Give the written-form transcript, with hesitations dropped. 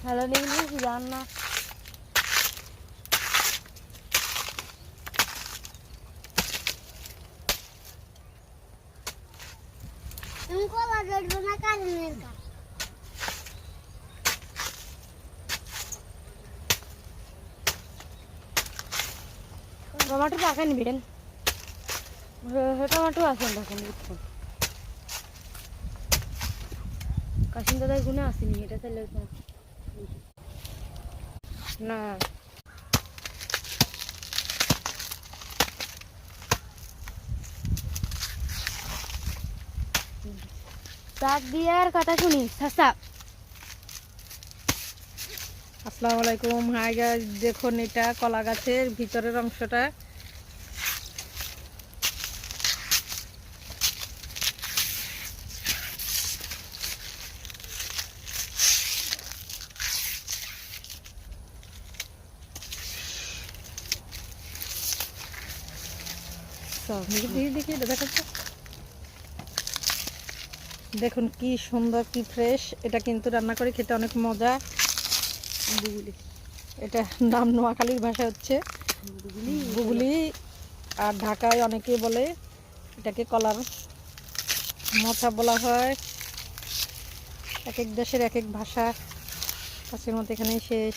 Hello English জান না। তুমি কলা ধরবো না কারেন্টের কাজ। টমেটো পাকা নিবেন, টমেটো আছেন দেখেন বুঝছেন। কাশিম দাদার গুণে আসেনি, এটা চাইলে না। শাক দিয়ে আর কথা শুনি সাসা। আসসালামু আলাইকুম। হাই গাইস, দেখুন এটা কলা গাছের ভিতরের অংশটা। দেখি এটা দেখাচ্ছে। দেখুন কি সুন্দর, কি ফ্রেশ। এটা কিন্তু রান্না করে খেতে অনেক মজা। এটা নাম নোয়াখালীর ভাষা হচ্ছে বুগলি, আর ঢাকায় অনেকে বলে এটাকে কলার মোচা বলা হয়। এক এক দেশের এক এক ভাষা। আজকের মতো এখানেই শেষ।